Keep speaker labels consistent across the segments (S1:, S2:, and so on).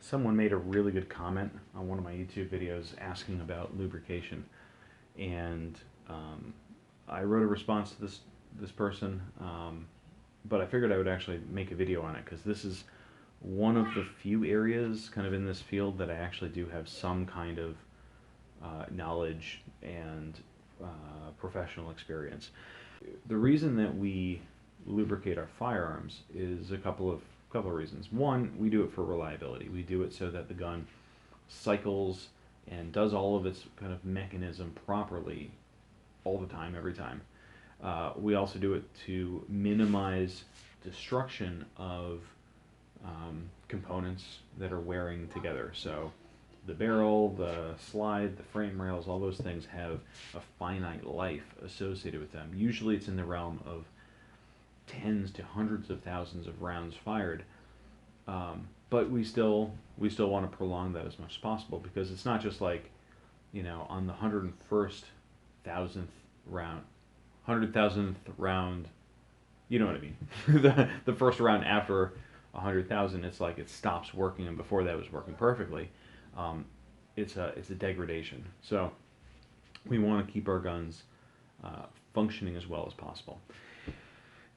S1: Someone made a really good comment on one of my YouTube videos asking about lubrication, and I wrote a response to this person, but I figured I would actually make a video on it because this is one of the few areas kind of in this field that I actually do have some kind of knowledge and professional experience. The reason that we lubricate our firearms is a couple of reasons. One, we do it for reliability. We do it so that the gun cycles and does all of its kind of mechanism properly all the time, every time. We also do it to minimize destruction of components that are wearing together. So the barrel, the slide, the frame rails, all those things have a finite life associated with them. Usually it's in the realm of tens to hundreds of thousands of rounds fired, but we still want to prolong that as much as possible, because it's not just like, you know, on the 101,000th round, 100,000th round, you know what I mean, the first round after 100,000, it's like it stops working, and before that was working perfectly. It's a degradation. So we want to keep our guns functioning as well as possible.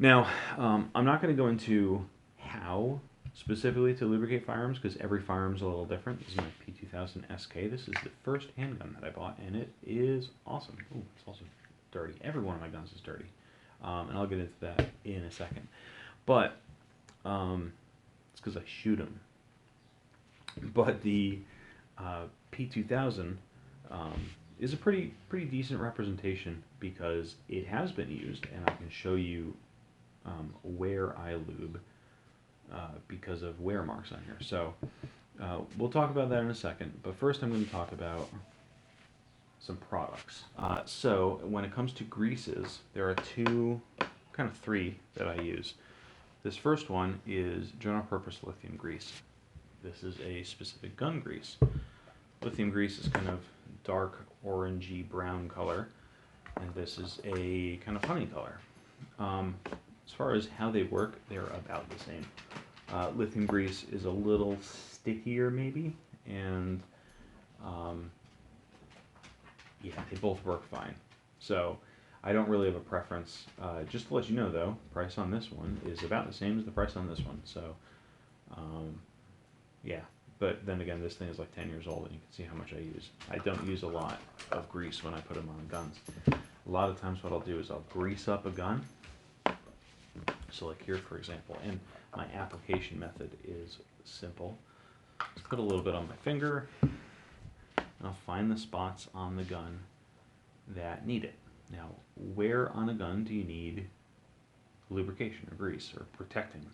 S1: Now, I'm not going to go into how specifically to lubricate firearms, because every firearm is a little different. This is my P2000 SK. This is the first handgun that I bought, and it is awesome. Ooh, it's also dirty. Every one of my guns is dirty, and I'll get into that in a second. But it's because I shoot them. But the P2000 is a pretty decent representation, because it has been used, and I can show you where I lube because of wear marks on here. So we'll talk about that in a second, but first I'm going to talk about some products. So when it comes to greases, there are three that I use. This first one is general purpose lithium grease. This is a specific gun grease. Lithium grease is kind of dark orangey brown color, and this is a kind of honey color. As far as how they work, they're about the same. Lithium grease is a little stickier maybe, and yeah, they both work fine. So I don't really have a preference. Just to let you know though, price on this one is about the same as the price on this one. So yeah, but then again, this thing is like 10 years old, and you can see how much I use. I don't use a lot of grease when I put them on guns. A lot of times what I'll do is I'll grease up a gun. So like here, for example, and my application method is simple. Just put a little bit on my finger, and I'll find the spots on the gun that need it. Now, where on a gun do you need lubrication or grease or protecting?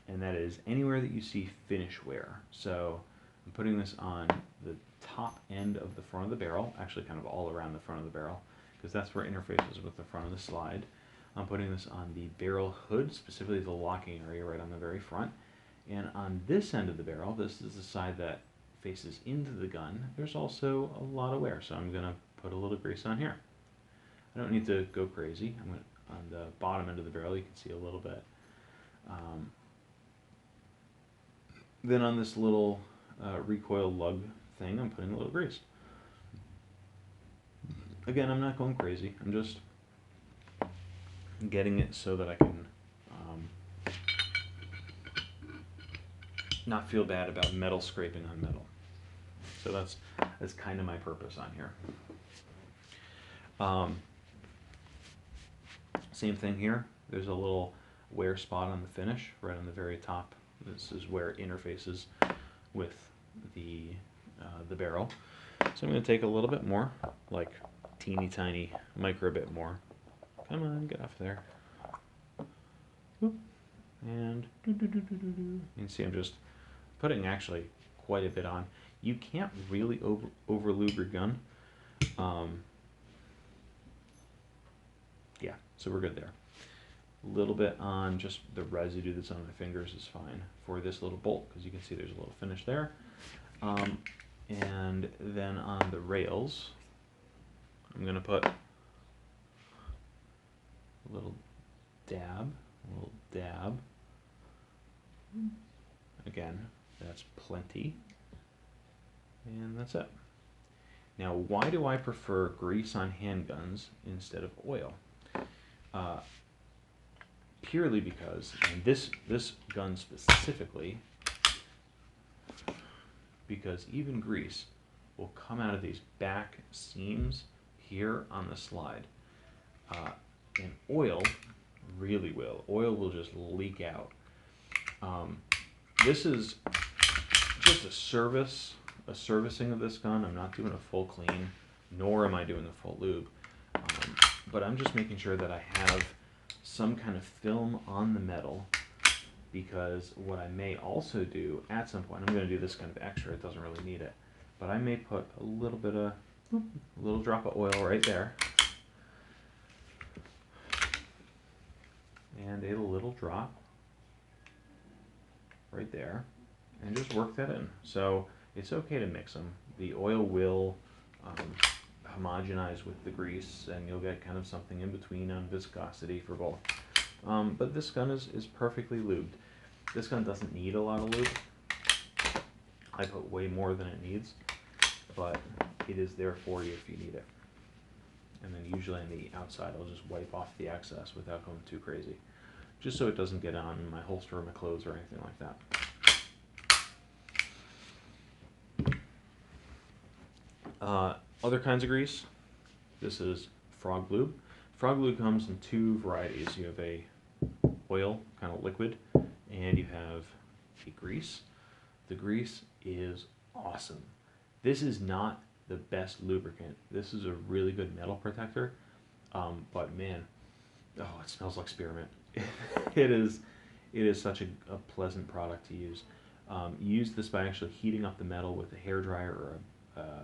S1: And that is anywhere that you see finish wear. So I'm putting this on the top end of the front of the barrel, actually kind of all around the front of the barrel, because that's where it interfaces with the front of the slide. I'm putting this on the barrel hood, specifically the locking area right on the very front. And on this end of the barrel, this is the side that faces into the gun, there's also a lot of wear, so I'm going to put a little grease on here. I don't need to go crazy. I'm going to, on the bottom end of the barrel, you can see a little bit. Then on this little recoil lug thing, I'm putting a little grease. Again, I'm not going crazy. I'm just getting it so that I can not feel bad about metal scraping on metal. So that's kind of my purpose on here. Same thing here. There's a little wear spot on the finish, right on the very top. This is where it interfaces with the barrel. So I'm going to take a little bit more, like teeny tiny micro bit more. Come on, get off there. And you can see I'm just putting actually quite a bit on. You can't really over lube your gun. Yeah, so we're good there. A little bit on just the residue that's on my fingers is fine for this little bolt, because you can see there's a little finish there. And then on the rails, I'm going to put a little dab. Again, That's plenty. And that's it. Now, why do I prefer grease on handguns instead of oil? Uh, Purely because, and this gun specifically, because even grease will come out of these back seams here on the slide. And oil really will. Oil will just leak out. This is just a servicing of this gun. I'm not doing a full clean, nor am I doing a full lube. But I'm just making sure that I have some kind of film on the metal, because what I may also do at some point, I'm going to do this kind of extra, it doesn't really need it, but I may put a little drop of oil right there, and a little drop right there, and just work that in. So it's okay to mix them. The oil will homogenize with the grease, and you'll get kind of something in between on viscosity for both. But this gun is perfectly lubed. This gun doesn't need a lot of lube. I put way more than it needs, but it is there for you if you need it. And then usually on the outside, I'll just wipe off the excess without going too crazy, just so it doesn't get on my holster or my clothes or anything like that. Other kinds of grease. This is frog lube. Frog lube comes in two varieties. You have a oil, kind of liquid, and you have a grease. The grease is awesome. This is not the best lubricant. This is a really good metal protector, but man, oh, it smells like spearmint. It is such a pleasant product to use. Use this by actually heating up the metal with a hairdryer or a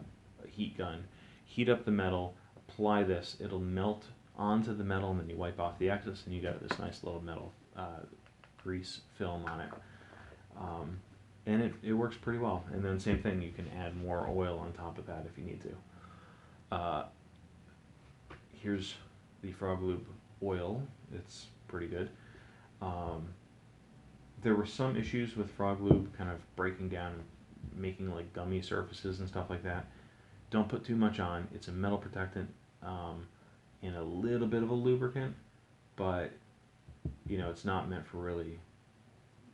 S1: heat gun. Heat up the metal, apply this, it'll melt onto the metal, and then you wipe off the excess, and you got this nice little metal grease film on it. And it works pretty well. And then same thing, you can add more oil on top of that if you need to. Here's the Frog Lube oil. It's pretty good. There were some issues with Frog Lube kind of breaking down, making like gummy surfaces and stuff like that. Don't put too much on. It's a metal protectant and a little bit of a lubricant, but you know, it's not meant for really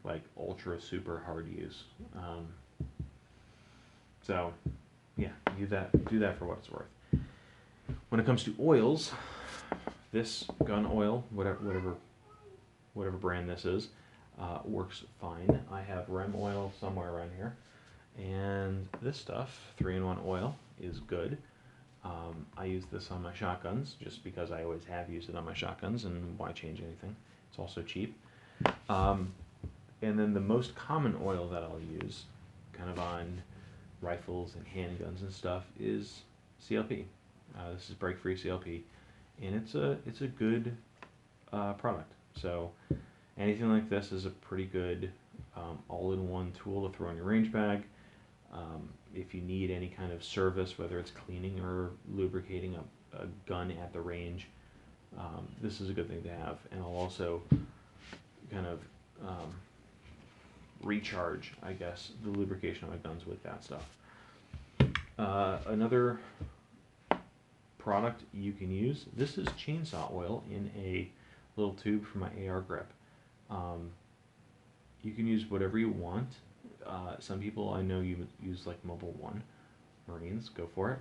S1: like ultra super hard use. So yeah, do that for what it's worth. When it comes to oils, this gun oil, whatever brand this is, works fine. I have Rem oil somewhere around here, and this stuff, 3-in-1 oil, is good. I use this on my shotguns just because I always have used it on my shotguns, and why change anything? It's also cheap. And then the most common oil that I'll use kind of on rifles and handguns and stuff is CLP. This is break-free CLP, and it's a good product. So anything like this is a pretty good all-in-one tool to throw in your range bag. If you need any kind of service, whether it's cleaning or lubricating a gun at the range, this is a good thing to have. And I'll also kind of recharge, I guess, the lubrication of my guns with that stuff. Another product you can use, this is chainsaw oil in a little tube for my AR grip. You can use whatever you want. Some people I know you use like Mobile One, Marines, go for it.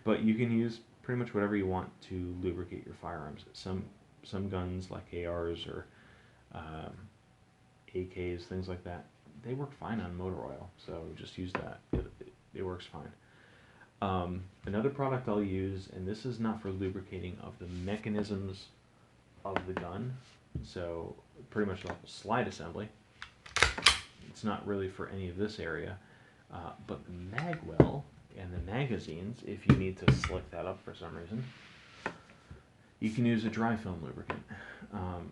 S1: But you can use pretty much whatever you want to lubricate your firearms. Some guns like ARs or AKs, things like that, they work fine on motor oil, so just use that. It works fine. Another product I'll use, and this is not for lubricating of the mechanisms of the gun, so pretty much like a slide assembly. It's not really for any of this area, but the mag well and the magazines, if you need to slick that up for some reason, you can use a dry film lubricant.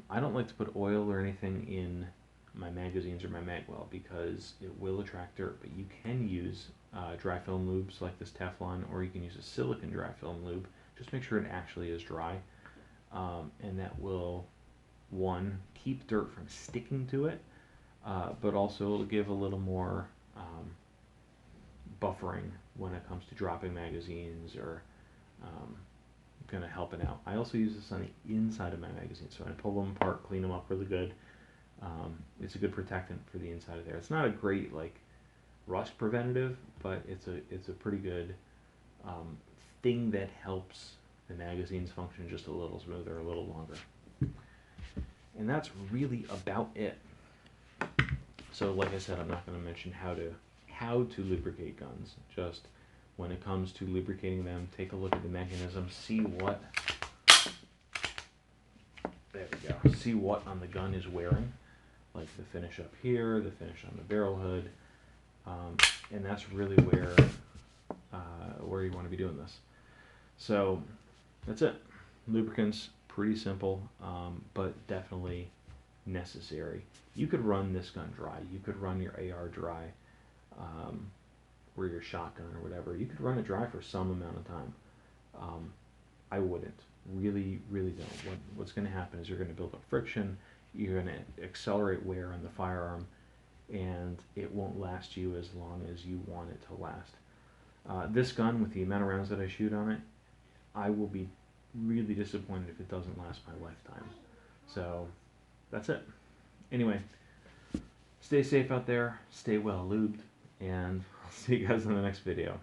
S1: I don't like to put oil or anything in my magazines or my mag well because it will attract dirt, but you can use dry film lubes like this Teflon, or you can use a silicone dry film lube. Just make sure it actually is dry, and that will, one, keep dirt from sticking to it, but also it'll give a little more buffering when it comes to dropping magazines or kind of helping out. I also use this on the inside of my magazine, so I pull them apart, clean them up really good. It's a good protectant for the inside of there. It's not a great like rust preventative, but it's a pretty good thing that helps the magazines function just a little smoother, a little longer. And that's really about it. So like I said, I'm not going to mention how to lubricate guns. Just when it comes to lubricating them, take a look at the mechanism, see what see what on the gun is wearing, like the finish up here, the finish on the barrel hood, and that's really where you want to be doing this. So that's it. Lubricants, pretty simple, but definitely necessary. You could run this gun dry. You could run your AR dry, or your shotgun or whatever. You could run it dry for some amount of time. I wouldn't. Really, really don't. What's going to happen is you're going to build up friction. You're going to accelerate wear on the firearm, and it won't last you as long as you want it to last. This gun, with the amount of rounds that I shoot on it, I will be really disappointed if it doesn't last my lifetime. So that's it. Anyway, stay safe out there, stay well lubed, and I'll see you guys in the next video.